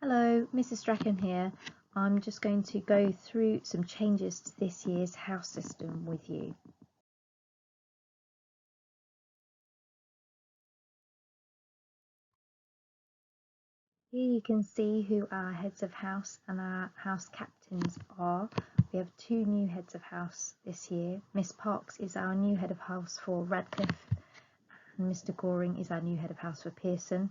Hello, Mrs. Strachan here. I'm just going to go through some changes to this year's house system with you. Here you can see who our heads of house and our house captains are. We have two new heads of house this year. Miss Parks is our new head of house for Radcliffe, and Mr. Goring is our new head of house for Pearson.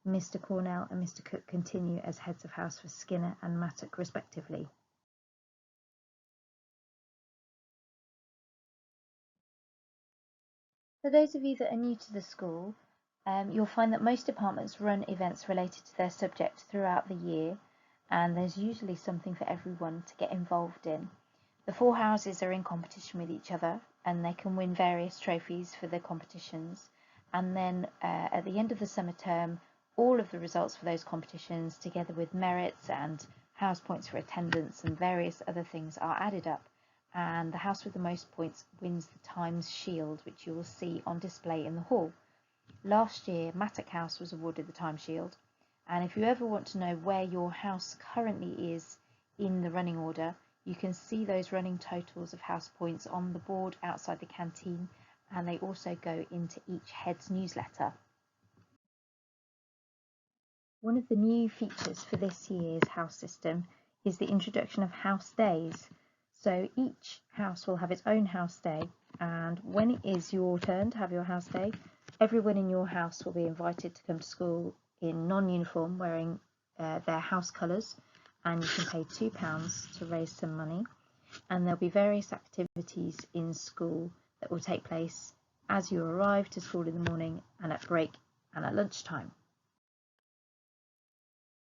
Mr. Cornell and Mr. Cook continue as heads of house for Skinner and Mattock respectively. For those of you that are new to the school, you'll find that most departments run events related to their subject throughout the year, and there's usually something for everyone to get involved in. The four houses are in competition with each other, and they can win various trophies for their competitions. And then at the end of the summer term, all of the results for those competitions, together with merits and house points for attendance and various other things, are added up, and the house with the most points wins the Times Shield, which you will see on display in the hall. Last year, Mattock House was awarded the Times Shield, and if you ever want to know where your house currently is in the running order, you can see those running totals of house points on the board outside the canteen, and they also go into each head's newsletter. One of the new features for this year's house system is the introduction of house days. So each house will have its own house day, and when it is your turn to have your house day, everyone in your house will be invited to come to school in non-uniform, wearing their house colours, and you can pay £2 to raise some money. And there'll be various activities in school that will take place as you arrive to school in the morning and at break and at lunchtime.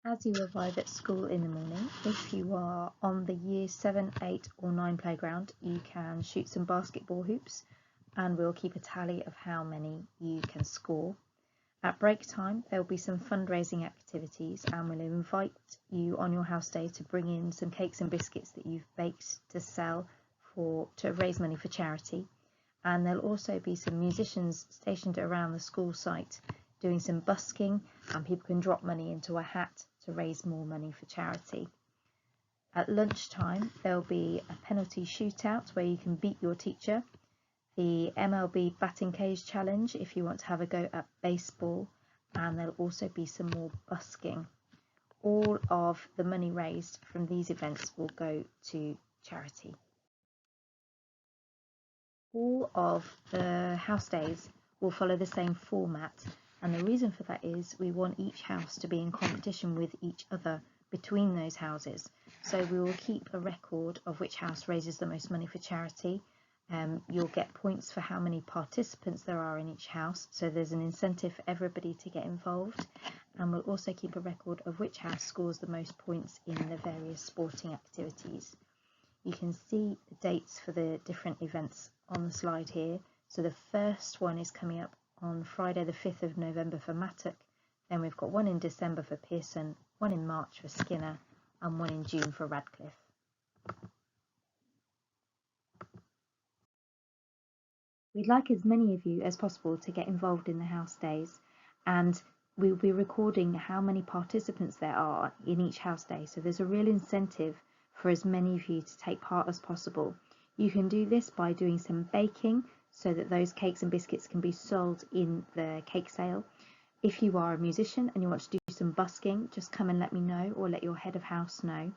As you arrive at school in the morning, if you are on the year 7, 8 or 9 playground, you can shoot some basketball hoops, and we'll keep a tally of how many you can score. At break time, there will be some fundraising activities, and we'll invite you on your house day to bring in some cakes and biscuits that you've baked to sell to raise money for charity. And there'll also be some musicians stationed around the school site doing some busking, and people can drop money into a hat to raise more money for charity. At lunchtime, there'll be a penalty shootout where you can beat your teacher, the MLB batting cage challenge if you want to have a go at baseball, and there'll also be some more busking. All of the money raised from these events will go to charity. All of the house days will follow the same format, and the reason for that is we want each house to be in competition with each other between those houses. So we will keep a record of which house raises the most money for charity. You'll get points for how many participants there are in each house, so there's an incentive for everybody to get involved, and we'll also keep a record of which house scores the most points in the various sporting activities. You can see the dates for the different events on the slide here. So the first one is coming up on Friday the 5th of November for Mattock, then we've got one in December for Pearson, one in March for Skinner, and one in June for Radcliffe. We'd like as many of you as possible to get involved in the house days, and we'll be recording how many participants there are in each house day, so there's a real incentive for as many of you to take part as possible. You can do this by doing some baking so that those cakes and biscuits can be sold in the cake sale. If you are a musician and you want to do some busking, just come and let me know, or let your head of house know.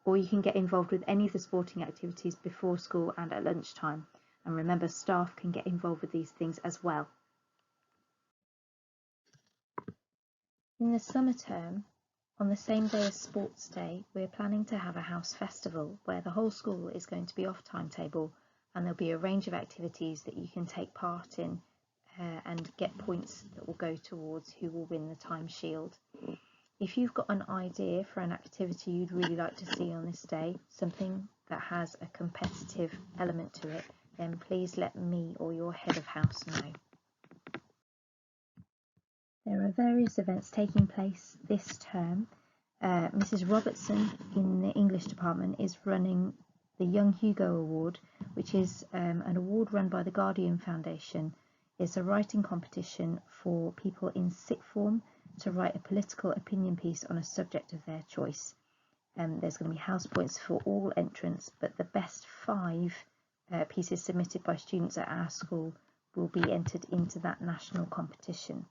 Or you can get involved with any of the sporting activities before school and at lunchtime. And remember, staff can get involved with these things as well. In the summer term, on the same day as Sports Day, we're planning to have a house festival where the whole school is going to be off timetable, and there'll be a range of activities that you can take part in and get points that will go towards who will win the Times Shield. If you've got an idea for an activity you'd really like to see on this day, something that has a competitive element to it, then please let me or your head of house know. There are various events taking place this term. Mrs. Robertson in the English department is running the Young Hugo Award, which is an award run by the Guardian Foundation. It's a writing competition for people in sixth form, to write a political opinion piece on a subject of their choice. There's going to be house points for all entrants, but the best 5 pieces submitted by students at our school will be entered into that national competition.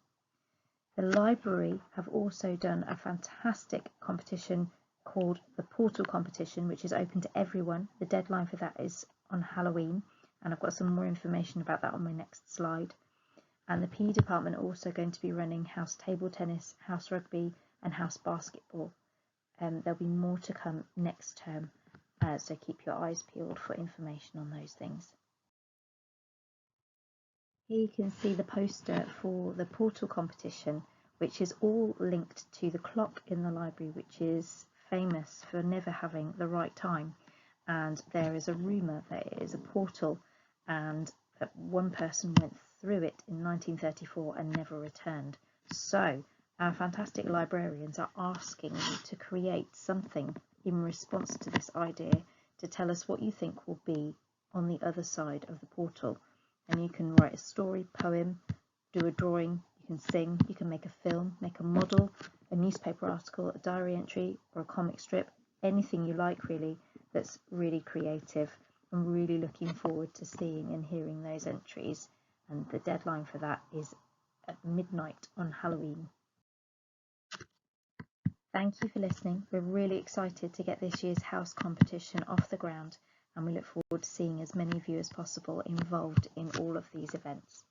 The library have also done a fantastic competition called the Portal Competition, which is open to everyone. The deadline for that is on Halloween, and I've got some more information about that on my next slide. And the PE department are also going to be running house table tennis, house rugby and house basketball. There'll be more to come next term, so keep your eyes peeled for information on those things. Here you can see the poster for the Portal Competition, which is all linked to the clock in the library, which is famous for never having the right time. And there is a rumour that it is a portal and that one person went through it in 1934 and never returned. So our fantastic librarians are asking you to create something in response to this idea, to tell us what you think will be on the other side of the portal. And you can write a story, poem, do a drawing, you can sing, you can make a film, make a model, a newspaper article, a diary entry or a comic strip, anything you like really that's really creative. I'm really looking forward to seeing and hearing those entries, and the deadline for that is at midnight on Halloween. Thank you for listening. We're really excited to get this year's house competition off the ground, and we look forward to seeing as many of you as possible involved in all of these events.